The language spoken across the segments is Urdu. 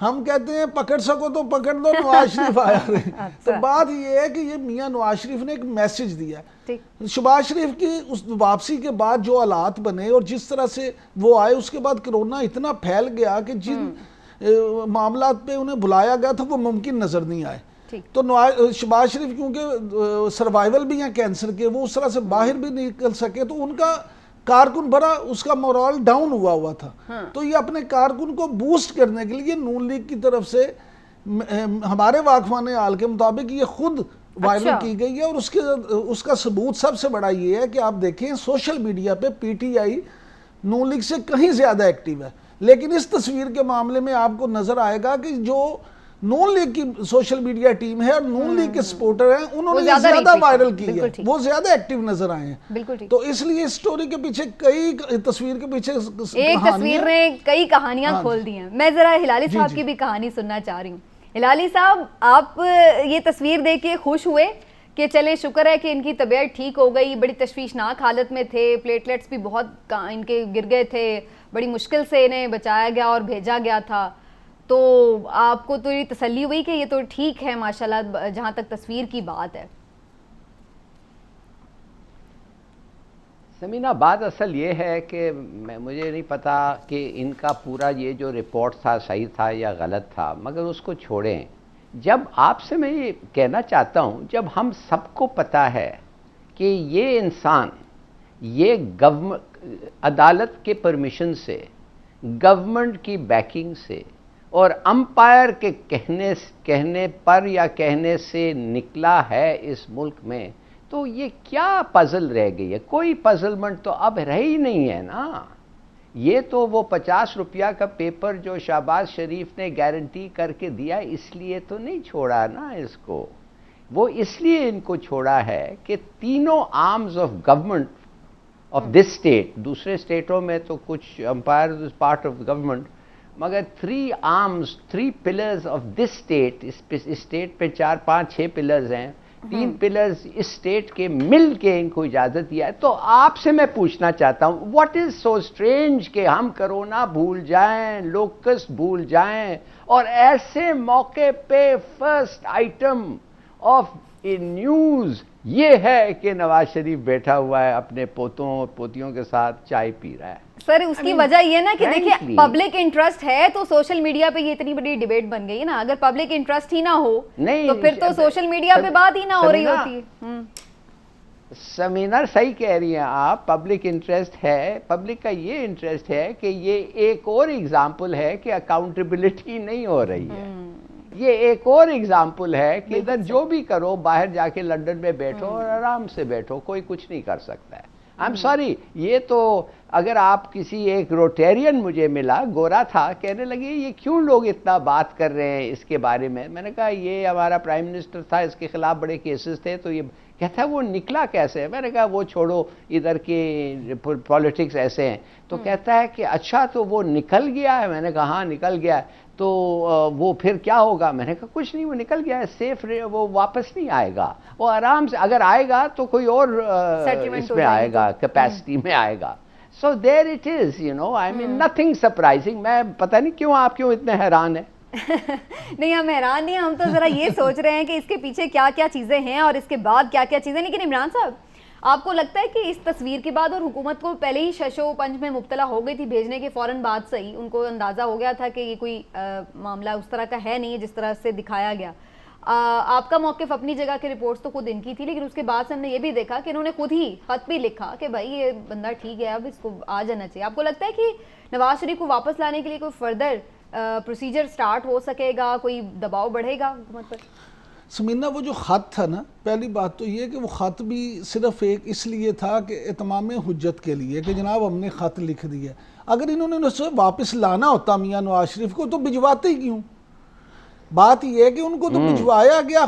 ہم کہتے ہیں پکڑ سکو تو پکڑ دو، نواز شریف آیا رہے. تو بات یہ ہے کہ یہ میاں نواز شریف نے ایک میسج دیا ہے. شہباز شریف کی اس واپسی کے بعد جو حالات بنے اور جس طرح سے وہ آئے، اس کے بعد کرونا اتنا پھیل گیا کہ جن معاملات پہ انہیں بلایا گیا تھا وہ ممکن نظر نہیں آئے. تو شہباز شریف کیونکہ سروائیول بھی ہیں کینسر کے، وہ اس طرح سے باہر بھی نہیں نکل سکے، تو ان کا کارکن بڑا اس کا مورال ڈاؤن ہوا تھا. تو یہ اپنے کارکن کو بوسٹ کرنے کے لیے نون لیگ کی طرف سے ہمارے واقفان حال کے مطابق یہ خود وائرل کی گئی ہے. اور اس کا ثبوت سب سے بڑا یہ ہے کہ آپ دیکھیں سوشل میڈیا پہ P T I known league سے کہیں زیادہ ایکٹیو ہے، لیکن اس تصویر کے معاملے میں آپ کو نظر آئے گا کہ جو نون لیگ کی سوشل میڈیا ٹیم ہے اور نون لیگ کے سپورٹر ہیں، انہوں نے زیادہ وائرل کی ہے، وہ زیادہ ایکٹیو نظر آئے ہیں. تو اس لیے اس سٹوری کے پیچھے کئی تصویر کے پیچھے ایک تصویر نے کئی کہانیاں کھول دی ہیں. میں ذرا ہلالی صاحب کی بھی کہانی سننا چاہ رہی ہوں. ہلالی صاحب، آپ یہ تصویر دیکھ کے خوش ہوئے کہ چلے شکر ہے کہ ان کی طبیعت ٹھیک ہو گئی؟ بڑی تشویشناک حالت میں تھے، پلیٹلیٹس بھی بہت ان کے گر گئے تھے، بڑی مشکل سے انہیں بچایا گیا اور بھیجا گیا تھا. تو آپ کو تو یہ تسلی ہوئی کہ یہ تو ٹھیک ہے ماشاءاللہ جہاں تک تصویر کی بات ہے؟ سمینہ، بات اصل یہ ہے کہ مجھے نہیں پتا کہ ان کا پورا یہ جو رپورٹ تھا صحیح تھا یا غلط تھا، مگر اس کو چھوڑیں. جب آپ سے میں یہ کہنا چاہتا ہوں، جب ہم سب کو پتا ہے کہ یہ انسان یہ عدالت کے پرمیشن سے، گورنمنٹ کی بیکنگ سے اور امپائر کے کہنے پر یا کہنے سے نکلا ہے اس ملک میں، تو یہ کیا پزل رہ گئی ہے؟ کوئی پزلمنٹ تو اب رہ ہی نہیں ہے نا. یہ تو وہ 50 روپیہ کا پیپر جو شہباز شریف نے گارنٹی کر کے دیا، اس لیے تو نہیں چھوڑا نا اس کو. وہ اس لیے ان کو چھوڑا ہے کہ تینوں arms of government of this state, دوسرے اسٹیٹوں میں تو کچھ empire is part of government, مگر 3 arms 3 pillars of this state, اس اسٹیٹ پہ 4 5 6 پلرز ہیں، 3 پلرز اس اسٹیٹ کے مل کے ان کو اجازت دیا ہے. تو آپ سے میں پوچھنا چاہتا ہوں، واٹ از سو اسٹرینج کہ ہم کرونا بھول جائیں، لوکسٹ بھول جائیں، اور ایسے موقع پہ فرسٹ آئٹم آف نیوز یہ ہے کہ نواز شریف بیٹھا ہوا ہے اپنے پوتوں اور پوتیوں کے ساتھ چائے پی رہا ہے. سر اس کی وجہ یہ نا کہ دیکھیے پبلک انٹرسٹ ہے تو سوشل میڈیا پہ یہ اتنی بڑی ڈیبیٹ بن گئی ہے نا. اگر پبلک انٹرسٹ ہی نہ ہو تو پھر تو سوشل میڈیا پہ بات ہی نہ ہو رہی ہوتی. سمینر صحیح کہہ رہی ہیں آپ، پبلک انٹرسٹ ہے. پبلک کا یہ انٹرسٹ ہے کہ یہ ایک اور ایگزامپل ہے کہ اکاؤنٹیبلٹی نہیں ہو رہی ہے. یہ ایک اور ایگزامپل ہے کہ ادھر جو بھی کرو، باہر جا کے لنڈن میں بیٹھو اور آرام سے بیٹھو، کوئی کچھ نہیں کر سکتا ہے. آئی ایم سوری، یہ تو اگر آپ کسی ایک روٹیرین مجھے ملا، گورا تھا، کہنے لگے یہ کیوں لوگ اتنا بات کر رہے ہیں اس کے بارے میں. میں نے کہا یہ ہمارا پرائم منسٹر تھا، اس کے خلاف بڑے کیسز تھے، تو یہ کہتا ہے وہ نکلا کیسے. میں نے کہا وہ چھوڑو، ادھر کے پالیٹکس ایسے ہیں. تو کہتا ہے کہ اچھا تو وہ نکل گیا ہے. میں نے کہا ہاں نکل گیا ہے. تو وہ پھر کیا ہوگا؟ میں نے کہا کچھ نہیں، وہ نکل گیا ہے، سیف، وہ واپس نہیں آئے گا. وہ آرام سے اگر آئے گا تو کوئی اور اس میں آئے گا، کیپیسٹی میں آئے گا. So there it is, you know, I mean nothing surprising. میں پتہ نہیں کیوں آپ کیوں اتنے حیران ہیں. نہیں ہم حیران نہیں، ہم تو ذرا یہ سوچ رہے ہیں کہ اس کے پیچھے کیا کیا چیزیں ہیں اور اس کے بعد کیا کیا چیزیں. لیکن عمران صاحب، آپ کو لگتا ہے کہ اس تصویر کے بعد، اور حکومت کو پہلے ہی شش و پنج میں مبتلا ہو گئی تھی بھیجنے کے فوراً بعد سے ہی، ان کو اندازہ ہو گیا تھا کہ یہ کوئی معاملہ اس طرح کا ہے نہیں جس طرح سے دکھایا گیا. آپ کا موقف اپنی جگہ کے رپورٹس تو خود ان کی تھی، لیکن اس کے بعد سے ہم نے یہ بھی دیکھا کہ انہوں نے خود ہی خط بھی لکھا کہ بھائی یہ بندہ ٹھیک ہے، اب اس کو آ جانا چاہیے. آپ کو لگتا ہے کہ نواز شریف کو واپس لانے کے لیے کوئی فردر پروسیجر سٹارٹ ہو سکے گا، کوئی دباؤ بڑھے گا حکومت پر؟ سمینہ، وہ جو خط تھا نا، پہلی بات تو یہ کہ وہ خط بھی صرف ایک اس لیے تھا کہ اتمام حجت کے لیے کہ جناب ہم نے خط لکھ دیا. اگر انہوں نے اسے واپس لانا ہوتا میاں نواز شریف کو تو بھجواتے ہی کیوں؟ بات یہ ہے کہ ان کو تو بھجوایا گیا،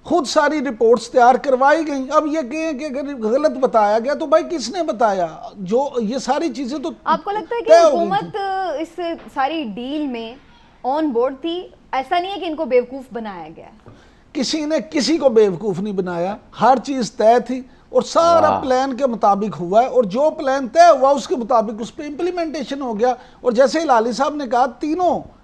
خود ساری رپورٹس تیار کروائی گئیں. اب یہ کہیں کہ اگر غلط بتایا گیا تو بھائی کس نے بتایا؟ جو یہ ساری چیزیں تو آپ کو لگتا ہے کہ حکومت اس ساری ڈیل میں آن بورڈ تھی؟ ایسا نہیں ہے کہ ان کو بیوقوف بنایا گیا؟ کسی نے کسی کو بیوقوف نہیں بنایا، ہر چیز طے تھی اور سارا پلان کے مطابق ہوا ہے، اور جو پلان طے ہوا اس کے مطابق اس پہ امپلیمنٹیشن ہو گیا. اور جیسے ہلالی صاحب نے کہا، تینوں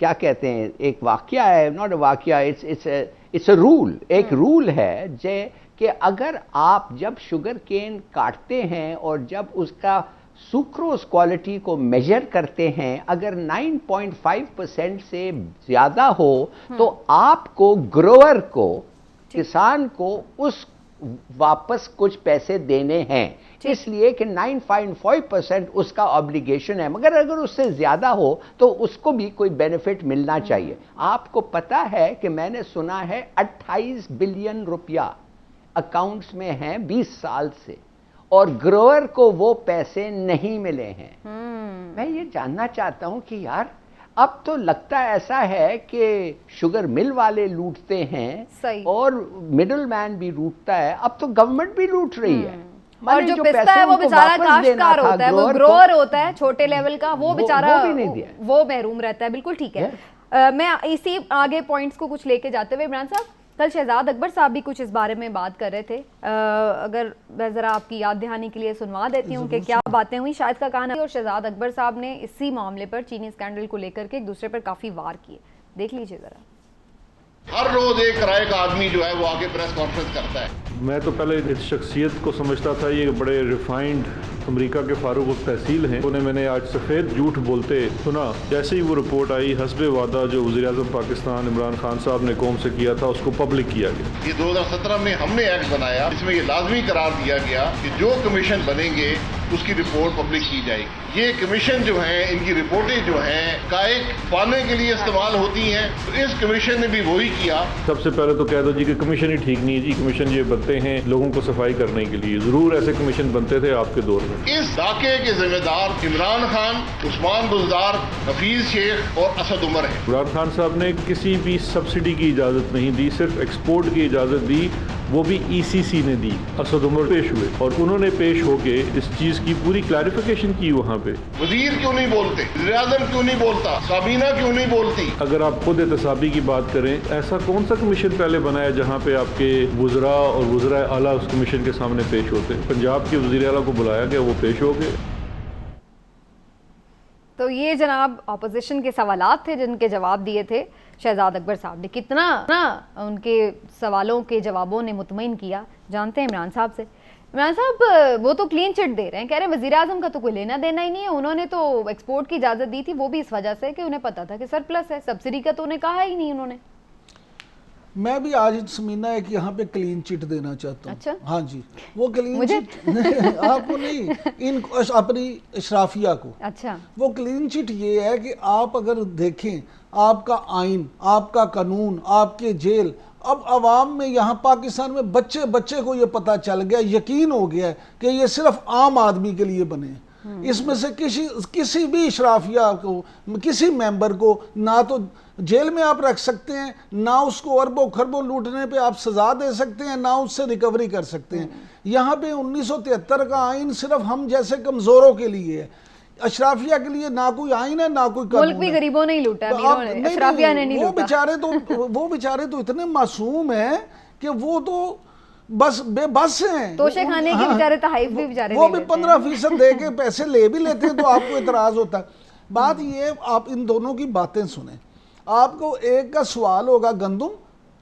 کیا کہتے ہیں ایک واقعہ ہے, ناٹ اے واقعہ, اٹس اے رول, ایک رول ہے کہ اگر آپ جب شوگر کین کاٹتے ہیں اور جب اس کا سوکروز کوالٹی کو میجر کرتے ہیں, اگر 9.5% سے زیادہ ہو تو آپ کو گروور کو, کسان کو اس واپس کچھ پیسے دینے ہیں, اس لیے کہ 9.5% اس کا obligation ہے, مگر اگر اس سے زیادہ ہو تو اس کو بھی کوئی بینیفٹ ملنا چاہیے. آپ کو پتا ہے کہ میں نے سنا ہے 28 بلین روپیہ اکاؤنٹس میں ہیں 20 سال سے, اور گروور کو وہ پیسے نہیں ملے ہیں. میں یہ جاننا چاہتا ہوں کہ یار اب تو لگتا ایسا ہے کہ شوگر مل والے لوٹتے ہیں اور مڈل مین بھی لوٹتا ہے, اب تو گورنمنٹ بھی لوٹ رہی ہے. اور جو پستا ہے وہ بیچارہ کاشتکار ہوتا ہے, وہ گروور ہوتا ہے چھوٹے لیول کا, وہ بیچارہ وہ محروم رہتا ہے. بالکل ٹھیک ہے. میں اسی آگے پوائنٹس کو کچھ لے کے جاتے ہوئے, عمران صاحب کل شہزاد اکبر صاحب بھی کچھ اس بارے میں بات کر رہے تھے, اگر میں ذرا آپ کی یاد دہانی کے لیے سنوا دیتی ہوں کہ کیا باتیں ہوئی. شاہد کا کہنا, اور شہزاد اکبر صاحب نے اسی معاملے پر چینی اسکینڈل کو لے کر کے ایک دوسرے پر کافی وار کیے. دیکھ لیجیے ذرا. ہر روز ایک کرائے کا آدمی جو ہے وہ آگے پریس کانفرنس کرتا ہے. میں تو پہلے اس شخصیت کو سمجھتا تھا یہ بڑے ریفائنڈ امریکہ کے فاروق التحصیل ہیں, انہیں میں نے آج سفید جھوٹ بولتے سنا. جیسے ہی وہ رپورٹ آئی, حسب وعدہ جو وزیر اعظم پاکستان عمران خان صاحب نے قوم سے کیا تھا اس کو پبلک کیا گیا. یہ 2017 میں ہم نے ایکٹ بنایا, اس میں یہ لازمی قرار دیا گیا کہ جو کمیشن بنیں گے اس کی رپورٹ پبلک کی جائے گی. یہ کمیشن جو ہیں, ان کی رپورٹیں جو ہیں قائق پانے کے لیے استعمال ہوتی ہیں, تو اس کمیشن نے بھی وہی کیا. سب سے پہلے تو کہہ دو جی کہ کمیشن ہی ٹھیک نہیں ہے جی, کمیشن یہ بنتے ہیں لوگوں کو صفائی کرنے کے لیے, ضرور ایسے کمیشن بنتے تھے آپ کے دور میں. اس ڈاکے کے ذمہ دار عمران خان, عثمان بزدار, حفیظ شیخ اور اسد عمر ہیں. عمران خان صاحب نے کسی بھی سبسڈی کی اجازت نہیں دی, صرف ایکسپورٹ کی اجازت دی, وہ بھی ای سی سی نے دی. اسد عمر پیش ہوئے اور انہوں نے پیش ہو کے اس چیز کی پوری کلیریفیکیشن کی وہاں پہ. وزیر کیوں نہیں بولتے, وزیر اعظم کیوں نہیں بولتا, کابینہ کیوں نہیں بولتی. اگر آپ خود احتسابی کی بات کریں, ایسا کون سا کمیشن پہلے بنایا جہاں پہ آپ کے وزراء اور وزراء اعلیٰ اس کمیشن کے سامنے پیش ہوتے؟ پنجاب کے وزیر اعلیٰ کو بلایا گیا, وہ پیش ہو گئے. تو یہ جناب اپوزیشن کے سوالات تھے جن کے جواب دیے تھے شہزاد اکبر صاحب نے. کتنا ان کے سوالوں کے جوابوں نے مطمئن کیا, جانتے ہیں عمران صاحب سے. عمران صاحب وہ تو کلین چٹ دے رہے ہیں, کہہ رہے ہیں وزیر اعظم کا تو کوئی لینا دینا ہی نہیں ہے, انہوں نے تو ایکسپورٹ کی اجازت دی تھی, وہ بھی اس وجہ سے کہ انہیں پتا تھا کہ سرپلس ہے, سبسڈی کا تو انہیں کہا ہی نہیں انہوں نے. میں بھی آج سمینہ ایک یہاں پہ کلین چٹ دینا چاہتا ہوں. اچھا, ہاں جی, وہ کلین چٹ آپ کو نہیں, ان اپنی اشرافیہ کو. اچھا, وہ کلین چٹ یہ ہے کہ آپ اگر دیکھیں آپ کا آئین, آپ کا قانون, آپ کے جیل, اب عوام میں یہاں پاکستان میں بچے کو یہ پتہ چل گیا, یقین ہو گیا ہے کہ یہ صرف عام آدمی کے لیے بنے ہیں. اس میں سے کسی بھی اشرافیہ کو, کسی ممبر کو نہ تو جیل میں آپ رکھ سکتے ہیں, نہ اس کو اربوں خربوں لوٹنے پہ آپ سزا دے سکتے ہیں, نہ اس سے ریکوری کر سکتے ہیں. یہاں پہ 1973 کا آئین صرف ہم جیسے کمزوروں کے لیے ہے, اشرافیہ کے لیے نہ کوئی آئین ہے نہ کوئی قانون. ملک بھی غریبوں نہیں لوٹا, اشرافیہ نے نہیں لوٹا. وہ بیچارے تو اتنے معصوم ہیں کہ وہ تو بس بے بس ہیں. توشے کھانے کے بیچارے تحائف بھی بیچارے وہ بھی 15% دے کے پیسے لے بھی لیتے ہیں, تو آپ کو اعتراض ہوتا ہے. بات یہ, آپ ان دونوں کی باتیں سنیں. آپ کو ایک کا سوال ہوگا گندم,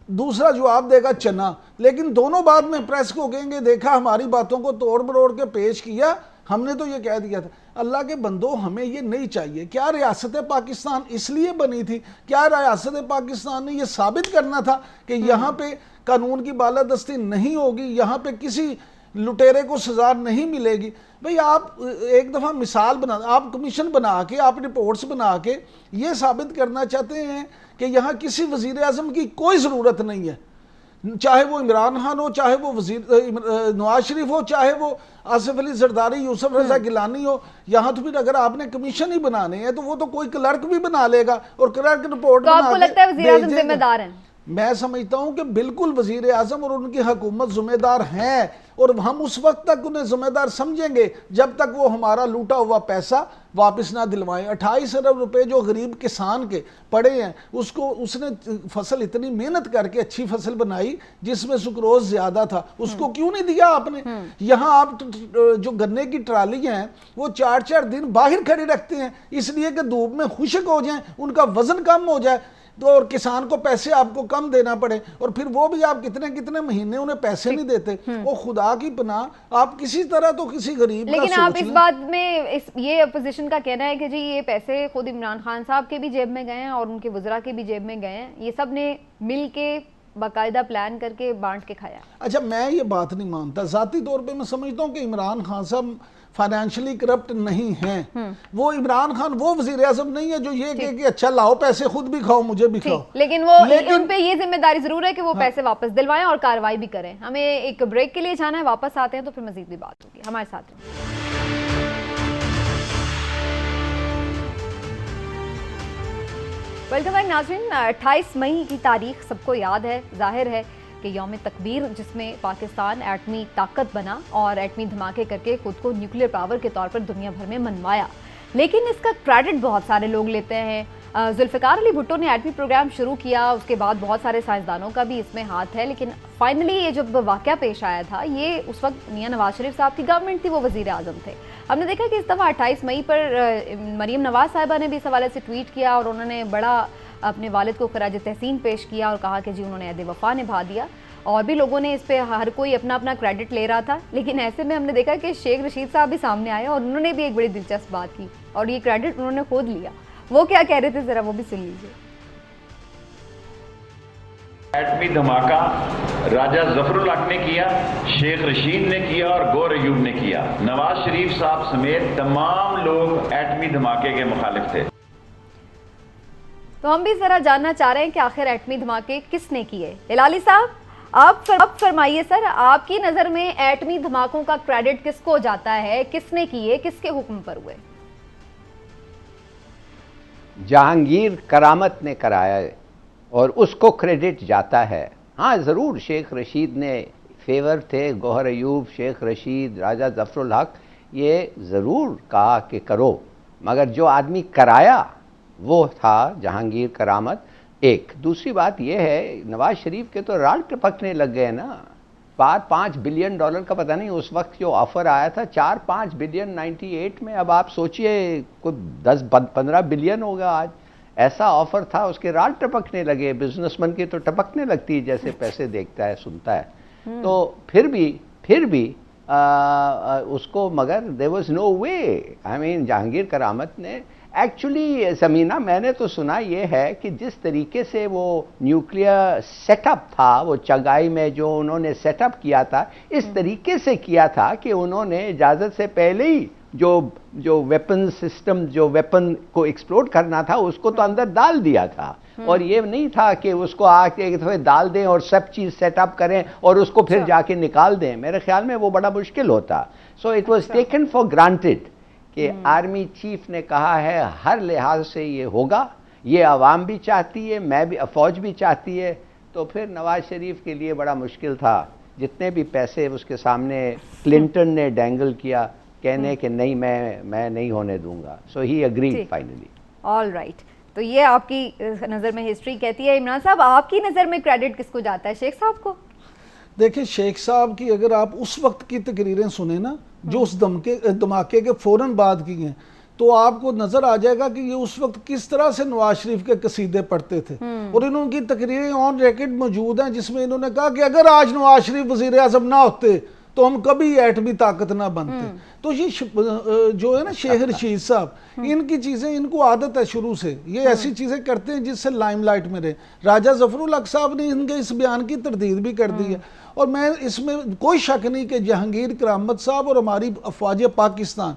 دوسرا جواب دے گا چنا, لیکن دونوں بعد میں پریس کو کہیں گے دیکھا ہماری باتوں کو توڑ بروڑ کے پیش کیا, ہم نے تو یہ کہہ دیا تھا. اللہ کے بندوں, ہمیں یہ نہیں چاہیے. کیا ریاست پاکستان اس لیے بنی تھی, کیا ریاست پاکستان نے یہ ثابت کرنا تھا کہ یہاں پہ قانون کی بالادستی نہیں ہوگی, یہاں پہ کسی لٹیرے کو سزا نہیں ملے گی؟ بھئی آپ ایک دفعہ مثال بنا, آپ کمیشن بنا کے, آپ رپورٹس بنا کے یہ ثابت کرنا چاہتے ہیں کہ یہاں کسی وزیر اعظم کی کوئی ضرورت نہیں ہے, چاہے وہ عمران خان ہو, چاہے وہ نواز شریف ہو, چاہے وہ آصف علی زرداری, یوسف رضا گیلانی ہو. یہاں تو پھر اگر آپ نے کمیشن ہی بنانے ہیں تو وہ تو کوئی کلرک بھی بنا لے گا, اور کلرک رپورٹ تو آپ کو لگتا ہے وزیر اعظم ذمہ دار ہیں؟ میں سمجھتا ہوں کہ بالکل وزیر اعظم اور ان کی حکومت ذمہ دار ہیں، اور ہم اس وقت تک انہیں ذمہ دار سمجھیں گے جب تک وہ ہمارا لوٹا ہوا پیسہ واپس نہ دلوائیں۔ 28 ارب روپے جو غریب کسان کے پڑے ہیں، اس نے فصل اتنی محنت کر کے اچھی فصل بنائی جس میں سکروز زیادہ تھا، اس کو کیوں نہیں دیا آپ نے؟ یہاں آپ جو گنے کی ٹرالی ہیں وہ 4 دن باہر کھڑی رکھتے ہیں اس لیے کہ دھوپ میں خشک ہو جائیں، ان کا وزن کم ہو جائے، تو اور کسان کو پیسے آپ کو کم دینا پڑے، اور پھر وہ بھی آپ کتنے مہینے انہیں پیسے نہیں دیتے۔ وہ خدا کی پناہ آپ کسی طرح تو کسی غریب کا لیکن آپ سوچ اس لیں۔ بات میں یہ اپوزیشن کا کہنا ہے کہ جی یہ پیسے خود عمران خان صاحب کے بھی جیب میں گئے ہیں اور ان کے وزراء کے بھی جیب میں گئے ہیں، یہ سب نے مل کے باقاعدہ پلان کر کے بانٹ کے کھایا۔ اچھا، میں یہ بات نہیں مانتا، ذاتی طور پہ میں سمجھتا ہوں کہ عمران خان صاحب فائنینشلی کرپٹ نہیں ہیں۔ وہ عمران خان وہ وزیر اعظم نہیں ہے جو یہ کہ اچھا لاؤ پیسے خود بھی کھاؤ مجھے بھی کھاؤ، لیکن وہ ان پہ یہ ذمہ داری ضرور ہے کہ وہ پیسے واپس دلوائیں اور کارروائی بھی کریں۔ ہمیں ایک بریک کے لیے جانا ہے، واپس آتے ہیں تو پھر مزید بھی بات ہوگی، ہمارے ساتھ ہیں۔ ویلکم بیک ناظرین، 28 مئی کی تاریخ سب کو یاد ہے، ظاہر ہے کہ یوم تکبیر جس میں پاکستان ایٹمی طاقت بنا اور ایٹمی دھماکے کر کے خود کو نیوکلیر پاور کے طور پر دنیا بھر میں منوایا، لیکن اس کا کریڈٹ بہت سارے لوگ لیتے ہیں۔ ذوالفقار علی بھٹو نے ایٹمی پروگرام شروع کیا، اس کے بعد بہت سارے سائنسدانوں کا بھی اس میں ہاتھ ہے، لیکن فائنلی یہ جب واقعہ پیش آیا تھا، یہ اس وقت میاں نواز شریف صاحب کی گورنمنٹ تھی، وہ وزیر اعظم تھے۔ ہم نے دیکھا کہ اس دفعہ 28 مئی پر مریم نواز صاحبہ نے بھی اس حوالے سے ٹویٹ کیا اور انہوں نے بڑا اپنے والد کو خراج تحسین پیش کیا اور کہا کہ جی انہوں نے عہد وفا نبھا دیا، اور بھی لوگوں نے اس پہ ہر کوئی اپنا اپنا کریڈٹ لے رہا تھا، لیکن ایسے میں ہم نے دیکھا کہ شیخ رشید صاحب بھی سامنے آئے اور انہوں نے بھی ایک بڑی دلچسپ بات کی اور یہ کریڈٹ انہوں نے خود لیا۔ وہ کیا کہہ رہے تھے ذرا وہ بھی سن لیجیے۔ ایٹمی دھماکہ راجہ ظفر الحق نے کیا، شیخ رشید نے کیا اور گور ایوب نے کیا۔ نواز شریف صاحب سمیت تمام لوگ ایٹمی دھماکے کے مخالف تھے۔ تو ہم بھی ذرا جاننا چاہ رہے ہیں کہ آخر ایٹمی دھماکے کس نے کیے۔ ہلالی صاحب آپ فرمائیے سر، آپ کی نظر میں ایٹمی دھماکوں کا کریڈٹ کس کو جاتا ہے، کس نے کیے، کس کے حکم پر ہوئے؟ جہانگیر کرامت نے کرایا ہے اور اس کو کریڈٹ جاتا ہے۔ ہاں ضرور شیخ رشید نے فیور تھے، گوہر ایوب، شیخ رشید، راجہ ظفر الحق، یہ ضرور کہا کہ کرو، مگر جو آدمی کرایا وہ تھا جہانگیر کرامت۔ ایک دوسری بات یہ ہے، نواز شریف کے تو رال ٹپکنے لگ گئے نا، 5 بلین ڈالر کا پتہ نہیں اس وقت جو آفر آیا تھا، 4-5 بلین 98 میں، اب آپ سوچئے کوئی 10-15 بلین ہوگا آج، ایسا آفر تھا، اس کے رال ٹپکنے لگے۔ بزنس مین کی تو ٹپکنے لگتی ہے جیسے پیسے دیکھتا ہے سنتا ہے، تو پھر بھی اس کو، مگر there was no way، I mean Jahangir کرامت نے ایکچولی، سمینہ میں نے تو سنا یہ ہے کہ جس طریقے سے وہ نیوکلیر سیٹ اپ تھا، وہ چگائی میں جو انہوں نے سیٹ اپ کیا تھا، اس طریقے سے کیا تھا کہ انہوں نے اجازت سے پہلے ہی جو ویپن سسٹم، جو ویپن کو ایکسپلوڈ کرنا تھا، اس کو تو اندر ڈال دیا تھا، اور یہ نہیں تھا کہ اس کو آ کے ایک دفعہ ڈال دیں اور سب چیز سیٹ اپ کریں اور اس کو پھر جا کے نکال دیں۔ میرے خیال میں وہ بڑا مشکل ہوتا۔ So it was taken for granted کہ آرمی چیف نے کہا ہے ہر لحاظ سے یہ ہوگا، یہ عوام بھی چاہتی ہے، میں بھی، فوج بھی چاہتی ہے، تو پھر نواز شریف کے لیے بڑا مشکل تھا۔ جتنے بھی پیسے اس کے سامنے کلنٹن نے ڈینگل کیا، کہنے کہ نہیں میں نہیں ہونے دوں گا، so he agreed finally. All right, تو یہ آپ کی نظر میں ہسٹری کہتی ہے۔ عمران صاحب آپ کی نظر میں کریڈٹ کس کو جاتا ہے، شیخ صاحب کو؟ دیکھیں شیخ صاحب کی اگر آپ اس وقت کی تقریریں سنیں نا، جو اس دھماکے کے فوراً بعد کی ہیں، تو آپ کو نظر آ جائے گا کہ یہ اس وقت کس طرح سے نواز شریف کے قصیدے پڑھتے تھے، اور انہوں کی تقریریں آن ریکارڈ موجود ہیں جس میں انہوں نے کہا کہ اگر آج نواز شریف وزیر اعظم نہ ہوتے تو ہم کبھی ایٹمی طاقت نہ بنتے۔ تو یہ جو ہے نا شیخ رشید صاحب، ان کی چیزیں، ان کو عادت ہے شروع سے، یہ ایسی چیزیں کرتے ہیں جس سے لائم لائٹ میں رہے۔ راجہ ظفر الحق صاحب نے ان کے اس بیان کی تردید بھی کر دی ہے، اور میں اس میں کوئی شک نہیں کہ جہانگیر کرامت صاحب اور ہماری افواج پاکستان،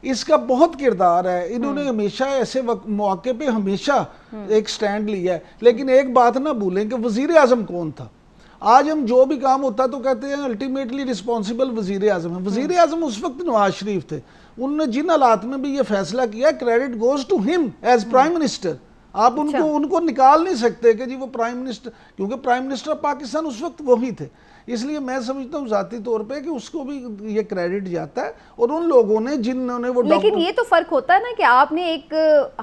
اس کا بہت کردار ہے۔ انہوں نے ہمیشہ ایسے مواقع پہ ہمیشہ ایک سٹینڈ لیا ہے، لیکن ایک بات نہ بھولیں کہ وزیر اعظم کون تھا۔ آج ہم جو بھی کام ہوتا تو کہتے ہیں الٹیمیٹلی رسپانسبل وزیر اعظم ہے۔ وزیر اعظم اس وقت نواز شریف تھے، انہوں نے جن حالات میں بھی یہ فیصلہ کیا، کریڈٹ گوز ٹو ہم ایز پرائم منسٹر۔ آپ ان کو نکال نہیں سکتے کہ جی وہ پرائم منسٹر، کیونکہ پرائم منسٹر پاکستان اس وقت وہی تھے. اس لیے میں سمجھتا ہوں ذاتی طور پہ کہ اس کو بھی یہ کریڈٹ جاتا ہے، اور ان لوگوں نے جنہوں نے وہ لیکن یہ تو فرق ہوتا ہے نا کہ آپ نے ایک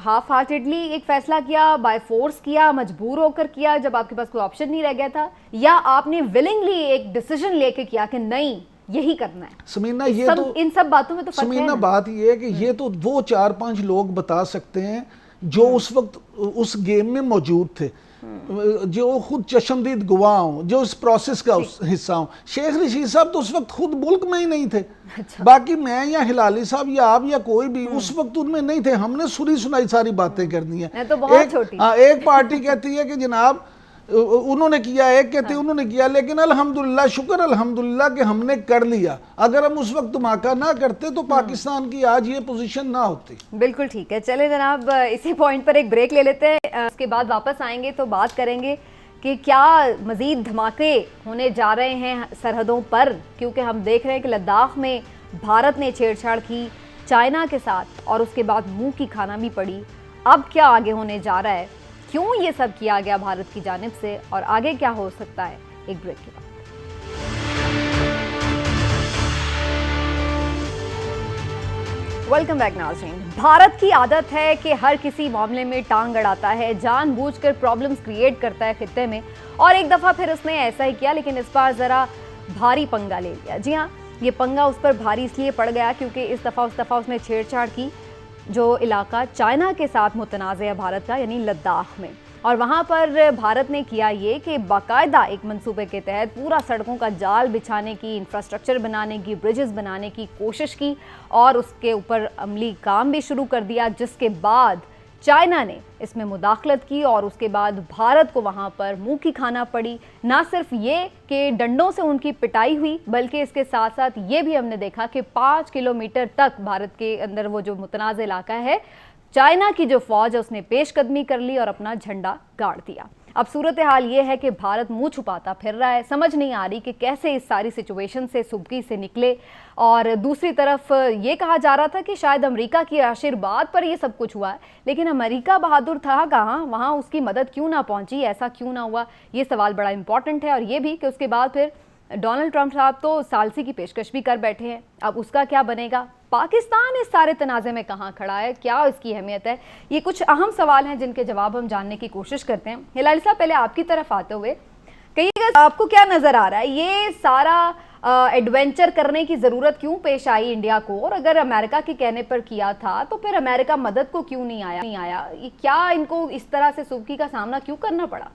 ہاف ہارٹیڈلی ایک فیصلہ کیا، بائی فورس کیا، مجبور ہو کر کیا جب آپ کے پاس کوئی آپشن نہیں رہ گیا تھا، یا آپ نے ولنگلی ایک ڈیسیژن لے کے کیا کہ نہیں یہی کرنا ہے. سمینا یہ تو ان سب باتوں میں تو فرق ہے. سمینا بات یہ ہے کہ یہ تو وہ 4-5 لوگ بتا سکتے ہیں جو اس وقت اس گیم میں موجود تھے، جو خود چشمدید گواہ ہوں، جو اس پروسیس کا حصہ ہوں. شیخ رشید صاحب تو اس وقت خود ملک میں ہی نہیں تھے. باقی میں یا ہلالی صاحب یا آپ یا کوئی بھی اس وقت ان میں نہیں تھے. ہم نے سنی سنائی ساری باتیں کرنی ہیں. ایک پارٹی کہتی ہے کہ جناب انہوں نے کیا، ایک کہتے ہیں انہوں نے کیا، لیکن الحمدللہ شکر الحمدللہ کہ ہم نے کر لیا. اگر ہم اس وقت دھماکہ نہ کرتے تو پاکستان کی آج یہ پوزیشن نہ ہوتی. بالکل ٹھیک ہے. چلیں جناب اسی پوائنٹ پر ایک بریک لے لیتے ہیں، اس کے بعد واپس آئیں گے تو بات کریں گے کہ کیا مزید دھماکے ہونے جا رہے ہیں سرحدوں پر، کیونکہ ہم دیکھ رہے ہیں کہ لداخ میں بھارت نے چھیڑ چھاڑ کی چائنا کے ساتھ اور اس کے بعد منہ کی کھانا بھی پڑی. اب کیا آگے ہونے جا رہا ہے، کیوں یہ سب کیا گیا بھارت کی جانب سے، اور آگے کیا ہو سکتا ہے، ایک بریک کے بعد. ویلکم بیک ناظرین. بھارت کی عادت ہے کہ ہر کسی معاملے میں ٹانگ اڑاتا ہے، جان بوجھ کر پرابلمز کریٹ کرتا ہے خطے میں، اور ایک دفعہ پھر اس نے ایسا ہی کیا، لیکن اس بار ذرا بھاری پنگا لے لیا. جی ہاں، یہ پنگا اس پر بھاری اس لیے پڑ گیا کیونکہ اس دفعہ اس نے چھیڑ چھاڑ کی جو علاقہ چائنا کے ساتھ متنازع ہے بھارت کا، یعنی لداخ میں. اور وہاں پر بھارت نے کیا یہ کہ باقاعدہ ایک منصوبے کے تحت پورا سڑکوں کا جال بچھانے کی، انفراسٹرکچر بنانے کی، برجز بنانے کی کوشش کی، اور اس کے اوپر عملی کام بھی شروع کر دیا، جس کے بعد چائنا نے اس میں مداخلت کی، اور اس کے بعد بھارت کو وہاں پر منہ کی کھانا پڑی. نہ صرف یہ کہ ڈنڈوں سے ان کی پٹائی ہوئی، بلکہ اس کے ساتھ ساتھ یہ بھی ہم نے دیکھا کہ 5 کلومیٹر تک بھارت کے اندر وہ جو متنازع علاقہ ہے، چائنا کی جو فوج ہے اس نے پیش قدمی کر لی اور اپنا جھنڈا گاڑ دیا. اب صورتحال یہ ہے کہ بھارت منہ چھپاتا پھر رہا ہے، سمجھ نہیں آ رہی کہ کیسے اس ساری سچویشن سے سبکی سے نکلے. اور دوسری طرف یہ کہا جا رہا تھا کہ شاید امریکہ کی آشیرواد پر یہ سب کچھ ہوا ہے، لیکن امریکہ بہادر تھا کہاں، وہاں اس کی مدد کیوں نہ پہنچی، ایسا کیوں نہ ہوا، یہ سوال بڑا امپورٹنٹ ہے. اور یہ بھی کہ اس کے بعد پھر ڈونلڈ ٹرمپ صاحب تو ثالثی کی پیشکش بھی کر بیٹھے ہیں. اب اس کا کیا بنے گا، پاکستان اس سارے تنازع میں کہاں کھڑا ہے، کیا اس کی اہمیت ہے، یہ کچھ اہم سوال ہیں جن کے جواب ہم جاننے کی کوشش کرتے ہیں. ہلالی صاحب پہلے آپ کی طرف آتے ہوئے کہیے گا آپ کو کیا نظر آ رہا ہے، یہ سارا ایڈونچر کرنے کی ضرورت کیوں پیش آئی انڈیا کو، اور اگر امریکہ کے کہنے پر کیا تھا تو پھر امریکہ مدد کو کیوں نہیں آیا، کیا ان کو اس طرح سے سبکی کا سامنا کیوں کرنا پڑا؟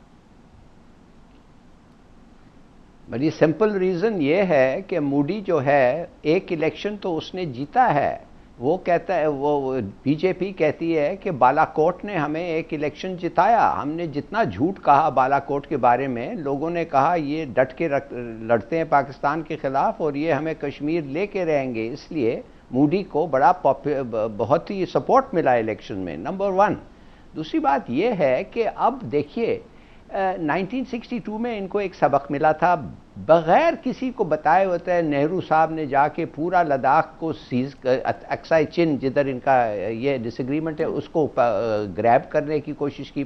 بڑی سمپل ریزن یہ ہے کہ موڈی جو ہے ایک الیکشن تو اس نے جیتا ہے. وہ کہتا ہے، وہ بی جے پی کہتی ہے کہ بالا کوٹ نے ہمیں ایک الیکشن جتایا. ہم نے جتنا جھوٹ کہا بالا کوٹ کے بارے میں، لوگوں نے کہا یہ ڈٹ کے لڑتے ہیں پاکستان کے خلاف اور یہ ہمیں کشمیر لے کے رہیں گے. اس لیے موڈی کو بہت ہی سپورٹ ملا الیکشن میں، نمبر 1. دوسری بات یہ ہے کہ اب دیکھیے 1962 میں ان کو ایک سبق ملا تھا، بغیر کسی کو بتائے ہوتا ہے نہرو صاحب نے جا کے پورا لداخ کو سیز، اکسائی چن جدھر ان کا یہ ڈس ایگریمنٹ ہے اس کو گریب کرنے کی کوشش کی،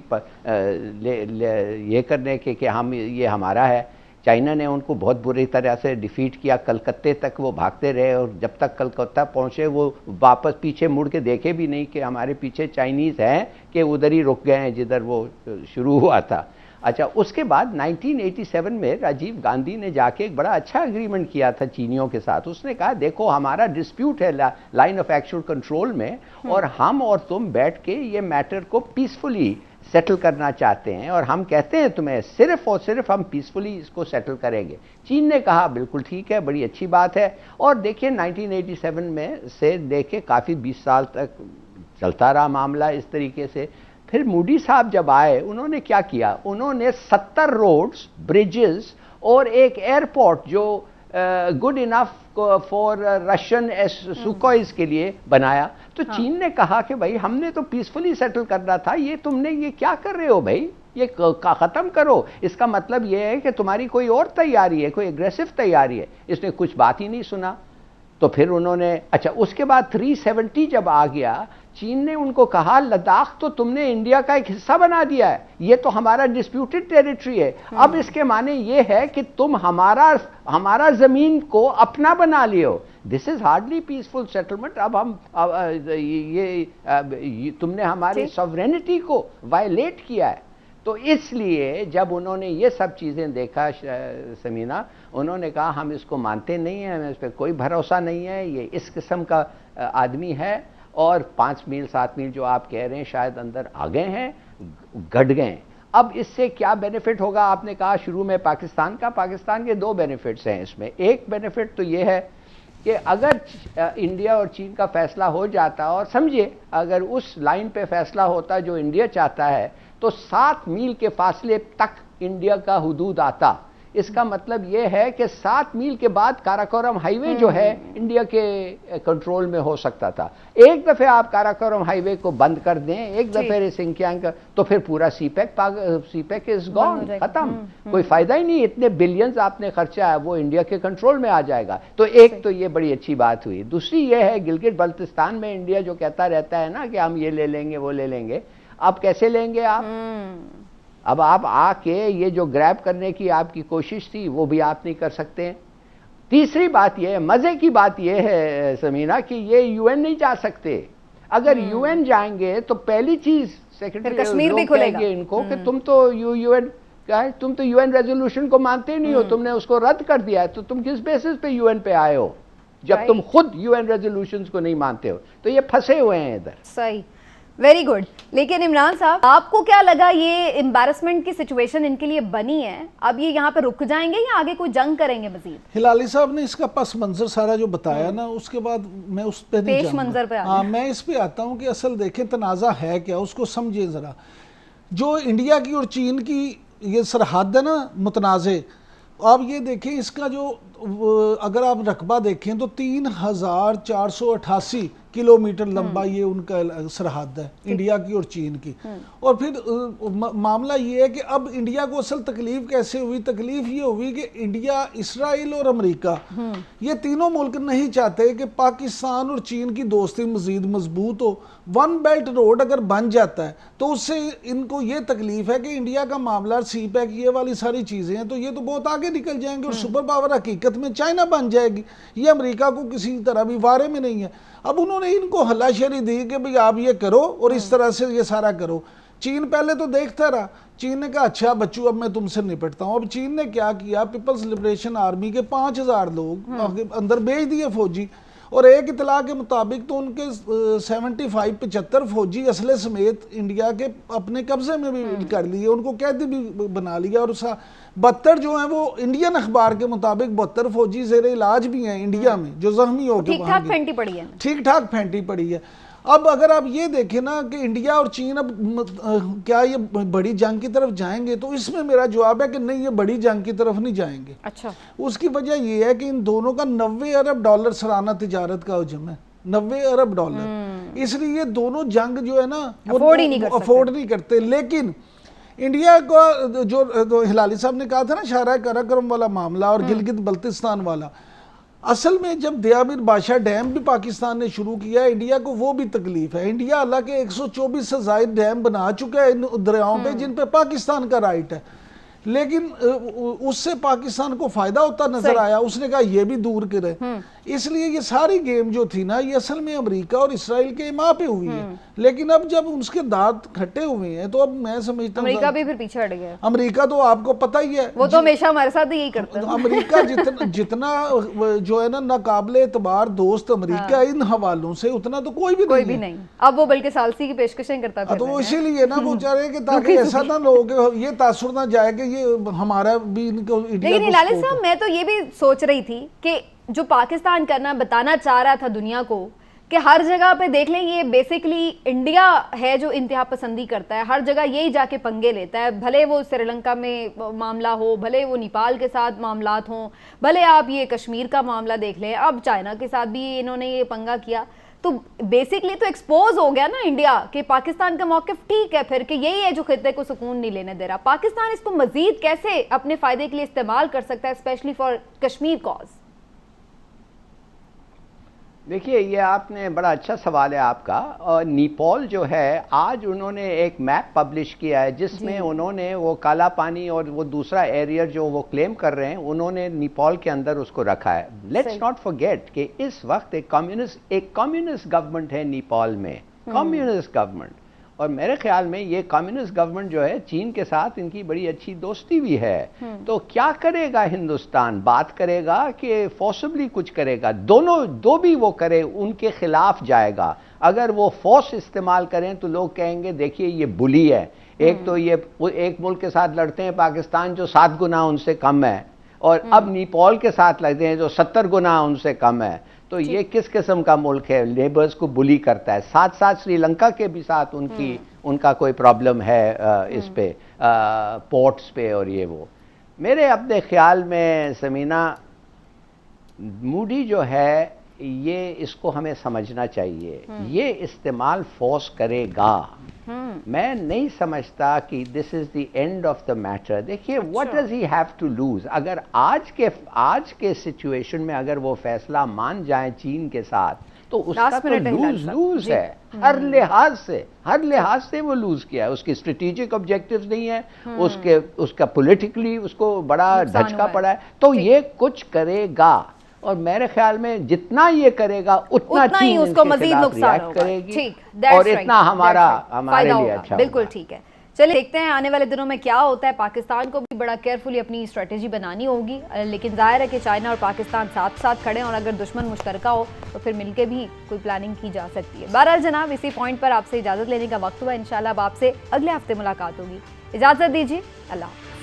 یہ کرنے کے کہ ہم یہ ہمارا ہے. چائنا نے ان کو بہت بری طرح سے ڈیفیٹ کیا، کلکتے تک وہ بھاگتے رہے، اور جب تک کلکتہ پہنچے وہ واپس پیچھے مڑ کے دیکھے بھی نہیں کہ ہمارے پیچھے چائنیز ہیں، کہ ادھر ہی رک گئے ہیں جدھر وہ شروع ہوا تھا. اچھا، اس کے بعد 1987 میں راجیو گاندھی نے جا کے ایک بڑا اچھا اگریمنٹ کیا تھا چینیوں کے ساتھ. اس نے کہا دیکھو ہمارا ڈسپیوٹ ہے لائن آف ایکچوئل کنٹرول میں، اور ہم اور تم بیٹھ کے یہ میٹر کو پیسفلی سیٹل کرنا چاہتے ہیں، اور ہم کہتے ہیں تمہیں صرف اور صرف ہم پیسفلی اس کو سیٹل کریں گے. چین نے کہا بالکل ٹھیک ہے، بڑی اچھی بات ہے. اور دیکھیں 1987 میں سے دیکھے کافی 20 سال تک چلتا رہا معاملہ اس طریقے سے. پھر موڈی صاحب جب آئے انہوں نے کیا کیا، انہوں نے 70 روڈز، بریجز اور ایک ایئرپورٹ جو گڈ انف فار رشین سوکوئز کے لیے بنایا. تو چین نے کہا کہ بھائی ہم نے تو پیسفلی سیٹل کرنا تھا، یہ تم نے یہ کیا کر رہے ہو بھائی، یہ ختم کرو. اس کا مطلب یہ ہے کہ تمہاری کوئی اور تیاری ہے، کوئی اگریسو تیاری ہے. اس نے کچھ بات ہی نہیں سنا. تو پھر انہوں نے، اچھا اس کے بعد 370 جب آ گیا، چین نے ان کو کہا لداخ تو تم نے انڈیا کا ایک حصہ بنا دیا ہے, یہ تو ہمارا ڈسپیوٹڈ ٹیریٹری ہے, اب اس کے معنی یہ ہے کہ تم ہمارا زمین کو اپنا بنا لیو. دس از ہارڈلی پیسفل سیٹلمنٹ. اب ہم تم نے ہماری سوورینٹی کو وائلیٹ کیا ہے. تو اس لیے جب انہوں نے یہ سب چیزیں دیکھا سمینا, انہوں نے کہا ہم اس کو مانتے نہیں ہیں, ہمیں اس پہ کوئی بھروسہ نہیں ہے, یہ اس قسم کا آدمی ہے. اور 5 میل 7 میل جو آپ کہہ رہے ہیں شاید اندر آ گئے ہیں, گڑ گئے ہیں. اب اس سے کیا بینیفٹ ہوگا؟ آپ نے کہا شروع میں پاکستان کے 2 بینیفٹس ہیں اس میں. ایک بینیفٹ تو یہ ہے کہ اگر انڈیا اور چین کا فیصلہ ہو جاتا, اور سمجھیے اگر اس لائن پہ فیصلہ ہوتا جو انڈیا چاہتا ہے, تو 7 میل کے فاصلے تک انڈیا کا حدود آتا. اس کا مطلب یہ ہے کہ 7 میل کے بعد کاراکورم ہائی وے جو ہے انڈیا کے کنٹرول میں ہو سکتا تھا. ایک دفعہ آپ کاراکورم ہائی وے کو بند کر دیں, ایک دفعہ سنکیانگ کا, تو پھر پورا سی پیک از گون, ختم, کوئی فائدہ ہی نہیں. اتنے بلینز آپ نے خرچہ ہے وہ انڈیا کے کنٹرول میں آ جائے گا. تو ایک تو یہ بڑی اچھی بات ہوئی. دوسری یہ ہے گلگت بلتستان میں انڈیا جو کہتا رہتا ہے نا کہ ہم یہ لے لیں گے وہ لے لیں گے, اب کیسے لیں گے آپ؟ اب آپ آ کے یہ جو گریب کرنے کی آپ کی کوشش تھی وہ بھی آپ نہیں کر سکتے. تیسری بات یہ ہے, مزے کی بات یہ ہے سمینا, کہ یہ یو این نہیں جا سکتے. اگر یو این جائیں گے تو پہلی چیز سیکرٹری کشمیر بھی کھلے گا ان کو کہ تم تو تم تو یو این ریزولوشن کو مانتے نہیں ہو, تم نے اس کو رد کر دیا ہے, تو تم کس بیسس پہ یو این پہ آئے ہو جب تم خود یو این ریزولوشنز کو نہیں مانتے ہو؟ تو یہ پھنسے ہوئے ہیں ادھر. صحیح, ویری گڈ. لیکن عمران صاحب آپ کو کیا لگا یہ امبیرسمنٹ کی سچویشن ان کے لیے بنی ہے, اب یہ یہاں پہ رک جائیں گے یا آگے کوئی جنگ کریں گے مزید؟ ہلالی صاحب نے اس کا پس منظر سارا جو بتایا نا, اس کے بعد میں اس پہ نہیں پیش منظر پہ ہاں میں اس پہ آتا ہوں کہ اصل دیکھیں تنازع ہے کیا, اس کو سمجھیں ذرا. جو انڈیا کی اور چین کی یہ سرحد ہے نا متنازع, آپ یہ دیکھیں اس کا جو اگر آپ رقبہ دیکھیں تو 3488 کلومیٹر لمبا یہ ان کا سرحد ہے انڈیا کی اور چین کی. اور پھر معاملہ یہ ہے کہ اب انڈیا کو اصل تکلیف کیسے ہوئی؟ تکلیف یہ ہوئی کہ انڈیا, اسرائیل اور امریکہ یہ تینوں ملک نہیں چاہتے کہ پاکستان اور چین کی دوستی مزید مضبوط ہو. 1 بیلٹ روڈ اگر بن جاتا ہے تو اس سے ان کو یہ تکلیف ہے کہ انڈیا کا معاملہ, سی پیک, یہ والی ساری چیزیں ہیں تو یہ تو بہت آگے نکل جائیں گے, اور سپر پاور حقیقت میں چائنا بن جائے گی. یہ امریکہ کو کسی طرح بھی وارے میں نہیں ہے. اب انہوں نے ان کو ہلا شری دی کہ بھئی آپ یہ کرو اور اس طرح سے یہ سارا کرو. چین پہلے تو دیکھتا رہا, چین نے کہا اچھا بچو اب میں تم سے نپٹتا ہوں. اب چین نے کیا کیا, پیپلز لبریشن آرمی کے 5000 لوگ اندر بھیج دیے فوجی, اور ایک اطلاع کے مطابق تو ان کے 75 فوجی اسلحے سمیت انڈیا کے اپنے قبضے میں بھی کر لیے, ان کو قیدی بھی بنا لیا. اور 72 جو ہیں وہ انڈین اخبار کے مطابق 72 فوجی زیر علاج بھی ہیں انڈیا میں جو زخمی ہو کے ٹھیک ٹھاک پھینٹی پڑی ہے, ٹھیک ٹھاک پھینٹی پڑی ہے. اب اگر آپ یہ دیکھیں نا کہ انڈیا اور چین اب کیا یہ بڑی جنگ کی طرف جائیں گے, تو اس میں میرا جواب ہے کہ نہیں, یہ بڑی جنگ کی طرف نہیں جائیں گے. اچھا, اس کی وجہ یہ ہے کہ ان دونوں کا 90 ارب ڈالر سالانہ تجارت کا حجم ہے, 90 ارب ڈالر. اس لیے یہ دونوں جنگ جو ہے نا افورڈ نہیں کرتے. لیکن انڈیا کو جو ہلالی صاحب نے کہا تھا نا شاہراہ کراکرم والا معاملہ اور گلگت بلتستان والا, اصل میں جب دیابیر بادشاہ ڈیم بھی پاکستان نے شروع کیا ہے, انڈیا کو وہ بھی تکلیف ہے. انڈیا اللہ کے 124 سے زائد ڈیم بنا چکا ہے ان دریاؤں پہ جن پہ پاکستان کا رائٹ ہے, لیکن اس سے پاکستان کو فائدہ ہوتا نظر آیا. اس نے کہا یہ بھی دور کرے. اس لیے یہ ساری گیم جو تھی نا یہ اصل میں امریکہ اور اسرائیل کے ماں پہ ہوئی ہے. لیکن اب جب اس کے دانت کھٹے ہوئے ہیں تو اب میں سمجھتا ہوں امریکہ بھی پھر پیچھے ہٹ گیا. امریکہ تو آپ کو پتہ ہی ہے, وہ تو ہمیشہ ہمارے ساتھ یہی کرتا ہے. امریکہ جتنا جو ہے نا ناقابل اعتبار دوست امریکہ ان حوالوں سے, اتنا تو کوئی بھی نہیں. اب وہ بلکہ ثالثی کی پیشکشیں کرتا ہے. تو اسی لیے نا وہ چاہ رہے کہ تاکہ ایسا نہ ہو کہ یہ تاثر نہ جائے کہ یہ ہمارا بھی ان کو. لیکن ہلالی صاحب میں تو یہ بھی سوچ رہی تھی کہ جو پاکستان کرنا بتانا چاہ رہا تھا دنیا کو کہ ہر جگہ پہ دیکھ لیں یہ بیسکلی انڈیا ہے جو انتہا پسندی کرتا ہے, ہر جگہ یہی جا کے پنگے لیتا ہے, بھلے وہ سری لنکا میں معاملہ ہو, بھلے وہ نیپال کے ساتھ معاملات ہوں, بھلے آپ یہ کشمیر کا معاملہ دیکھ لیں, اب چائنا کے ساتھ بھی انہوں نے یہ پنگا کیا. تو بیسکلی تو ایکسپوز ہو گیا نا انڈیا کہ پاکستان کا موقف ٹھیک ہے پھر کہ یہی ہے جو خطے کو سکون نہیں لینے دے رہا. پاکستان اس کو مزید کیسے اپنے فائدے کے لیے استعمال کر سکتا ہے, اسپیشلی فار کشمیر کاز؟ دیکھیے یہ آپ نے بڑا اچھا سوال ہے آپ کا. اور نیپال جو ہے آج انہوں نے ایک میپ پبلش کیا ہے جس میں انہوں نے وہ کالا پانی اور وہ دوسرا ایریا جو وہ کلیم کر رہے ہیں انہوں نے نیپال کے اندر اس کو رکھا ہے. لیٹس ناٹ فرگیٹ کہ اس وقت ایک کمیونسٹ گورنمنٹ ہے نیپال میں, کمیونسٹ گورنمنٹ. اور میرے خیال میں یہ کمیونسٹ گورنمنٹ جو ہے چین کے ساتھ ان کی بڑی اچھی دوستی بھی ہے. تو کیا کرے گا ہندوستان؟ بات کرے گا کہ فورسبلی کچھ کرے گا؟ دو بھی وہ کرے, ان کے خلاف جائے گا. اگر وہ فورس استعمال کریں تو لوگ کہیں گے دیکھیے یہ بلی ہے. ایک تو یہ ایک ملک کے ساتھ لڑتے ہیں پاکستان جو 7 گنا ان سے کم ہے, اور اب نیپال کے ساتھ لڑتے ہیں جو 70 گنا ان سے کم ہے. تو یہ کس قسم کا ملک ہے؟ لیبرز کو بلی کرتا ہے. ساتھ ساتھ سری لنکا کے بھی ساتھ ان کا کوئی پرابلم ہے اس پہ پورٹس پہ اور یہ وہ. میرے اپنے خیال میں سمینا, مودی جو ہے یہ اس کو ہمیں سمجھنا چاہیے. یہ استعمال فورس کرے گا. میں نہیں سمجھتا کہ this is the end of the matter. دیکھیے what does he have to lose. اگر آج کے سچویشن میں اگر وہ فیصلہ مان جائیں چین کے ساتھ تو اس کا تو لوز ہے ہر لحاظ سے وہ لوز کیا ہے. اس کے اسٹریٹجک آبجیکٹیوز نہیں ہے, اس کا پولیٹیکلی اس کو بڑا دھچکا پڑا ہے. تو یہ کچھ کرے گا, اور میرے خیال میں جتنا یہ کرے گا اتنا چین اس کو مزید نقصان کرے گی, اور اتنا ہمارے لیے اچھا. بالکل ٹھیک ہے. چلے دیکھتے ہیں آنے والے دنوں میں کیا ہوتا ہے. پاکستان کو بھی بڑا کیئرفلی اپنی اسٹریٹجی بنانی ہوگی, لیکن ظاہر ہے کہ چائنا اور پاکستان ساتھ ساتھ کھڑے ہیں, اور اگر دشمن مشترکہ ہو تو پھر مل کے بھی کوئی پلاننگ کی جا سکتی ہے. بہرحال جناب اسی پوائنٹ پر آپ سے اجازت لینے کا وقت ہوا. انشاءاللہ اب آپ سے اگلے ہفتے ملاقات ہوگی. اجازت دیجیے, اللہ حافظ.